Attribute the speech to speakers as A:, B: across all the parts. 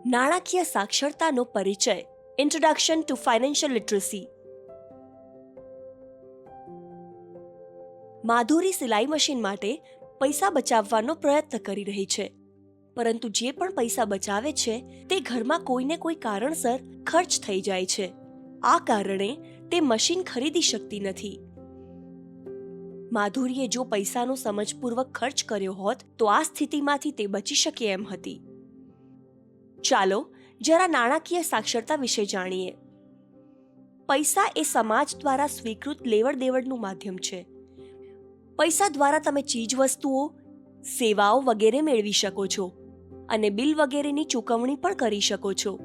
A: નાણાકીય સાક્ષરતાનો પરિચય. Introduction to financial literacy. Madhuri સિલાઈ મશીન માટે પૈસા બચાવવાનો પ્રયત્ન કરી રહી છે, પરંતુ જે પણ પૈસા બચાવે છે તે ઘરમાં કોઈને કોઈ કારણસર ખર્ચ થઈ જાય છે. આ કારણે તે મશીન ખરીદી શકતી નથી. માધુરીએ જો પૈસાનો સમજપૂર્વક ખર્ચ કર્યો હોત તો આ સ્થિતિમાંથી તે બચી શકે એમ હતી. ચાલો જરા નાણાકીય સાક્ષરતા વિશે જાણીએ. પૈસા એ સમાજ દ્વારા સ્વીકૃત લેવડ દેવડનું માધ્યમ છે. પૈસા દ્વારા તમે ચીજવસ્તુઓ, સેવાઓ વગેરે મેળવી શકો છો અને બિલ વગેરેની ચૂકવણી પણ કરી શકો છો.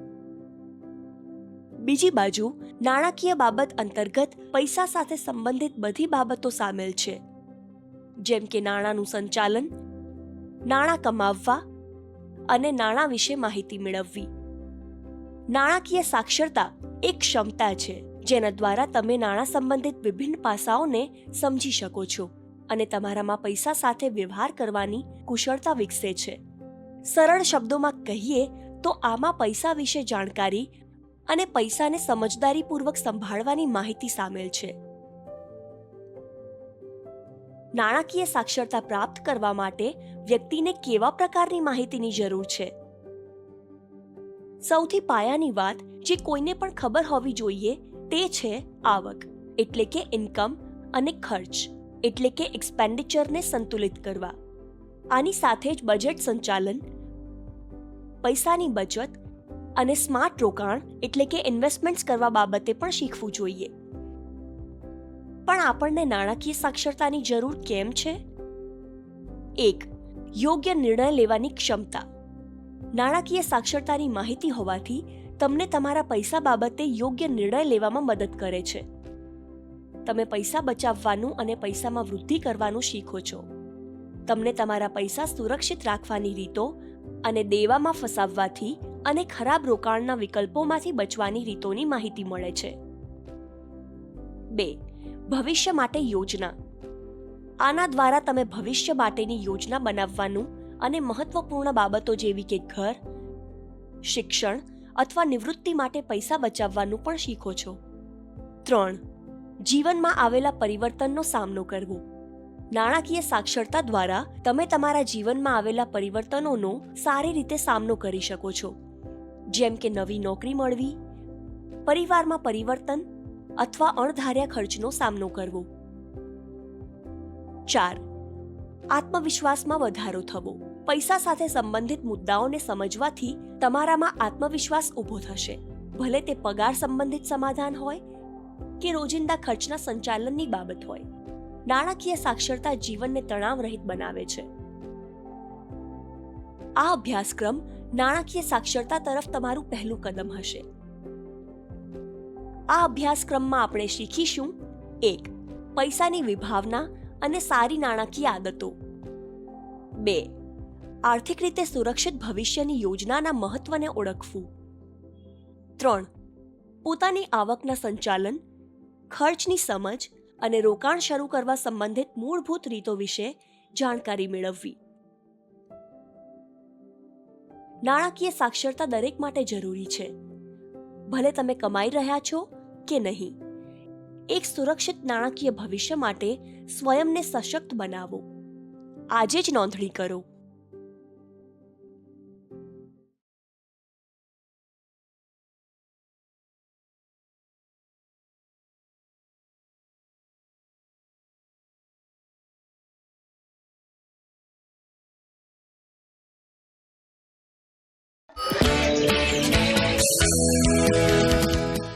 A: બીજી બાજુ નાણાકીય બાબત અંતર્ગત પૈસા સાથે સંબંધિત બધી બાબતો સામેલ છે, જેમ કે નાણાંનું સંચાલન, નાણાં કમાવવા અને નાણાં વિશે માહિતી મેળવવી. નાણાકીય સાક્ષરતા એક ક્ષમતા છે જેના દ્વારા તમે નાણાં સંબંધિત વિભિન્ન પાસાઓને સમજી શકો છો અને તમારામાં પૈસા સાથે વ્યવહાર કરવાની કુશળતા વિકસે છે. સરળ શબ્દોમાં કહીએ તો આમાં પૈસા વિશે જાણકારી અને પૈસાને સમજદારીપૂર્વક સંભાળવાની માહિતી સામેલ છે. નાણાકીય સાક્ષરતા પ્રાપ્ત કરવા માટે વ્યક્તિને કેવા પ્રકારની માહિતીની જરૂર છે? સૌથી પાયાની વાત જે કોઈને પણ ખબર હોવી જોઈએ તે છે આવક એટલે કે ઇન્કમ અને ખર્ચ એટલે કે એક્સપેન્ડિચરને સંતુલિત કરવા. આની સાથે જ બજેટ સંચાલન, પૈસાની બચત અને સ્માર્ટ રોકાણ એટલે કે ઇન્વેસ્ટમેન્ટ્સ કરવા બાબતે પણ શીખવું જોઈએ. પણ આપણને નાણાકીય સાક્ષરતાની જરૂર કેમ છે? 1. યોગ્ય નિર્ણય લેવાની ક્ષમતા. નાણાકીય સાક્ષરતાની માહિતી હોવાથી તમને તમારા પૈસા બાબતે યોગ્ય નિર્ણય લેવામાં મદદ કરે છે. તમે પૈસા બચાવવાનું અને પૈસામાં વૃદ્ધિ કરવાનું શીખો છો. તમને તમારા પૈસા સુરક્ષિત રાખવાની રીતો અને દેવામાં ફસાવવાથી અને ખરાબ રોકાણના વિકલ્પોમાંથી બચવાની રીતોની માહિતી મળે છે. 2. ભવિષ્ય માટે યોજના. આના દ્વારા તમે ભવિષ્ય માટેની યોજના બનાવવાનું અને મહત્વપૂર્ણ બાબતો જેવી કે ઘર, શિક્ષણ અથવા નિવૃત્તિ માટે પૈસા બચાવવાનું પણ શીખો છો. 3. જીવનમાં આવેલા પરિવર્તનનો સામનો કરવો. નાણાકીય સાક્ષરતા દ્વારા તમે તમારા જીવનમાં આવેલા પરિવર્તનોનો સારી રીતે સામનો કરી શકો છો, જેમ કે નવી નોકરી મળવી, પરિવારમાં પરિવર્તન અથવા અણધાર્યા ખર્ચનો સામનો કરવો. 4. આત્મવિશ્વાસમાં વધારો થવો. પૈસા સાથે સંબંધિત મુદ્દાઓને સમજવાથી તમારામાં આત્મવિશ્વાસ ઊભો થશે, ભલે તે પગાર સંબંધિત સમાધાન હોય કે રોજિંદા ખર્ચના સંચાલનની બાબત હોય. નાણાકીય સાક્ષરતા જીવનને તણાવ રહિત બનાવે છે. આ અભ્યાસક્રમ નાણાકીય સાક્ષરતા તરફ તમારું પહેલું કદમ હશે. આ અભ્યાસક્રમમાં આપણે શીખીશું 1. પૈસાની વિભાવના અને સારી નાણાકીય આદતો. 2. આર્થિક રીતે સુરક્ષિત ભવિષ્યની યોજનાના મહત્વને ઓળખવું. 3. પોતાની આવકના સંચાલન, ખર્ચની સમજ અને રોકાણ શરૂ કરવા સંબંધિત મૂળભૂત રીતો વિશે જાણકારી મેળવવી. નાણાકીય સાક્ષરતા દરેક માટે જરૂરી છે, ભલે તમે કમાઈ રહ્યા છો કે નહીં. એક સુરક્ષિત નાણાકીય ભવિષ્ય માટે સ્વયંને સશક્ત બનાવો. આજે જ નોંધણી કરો.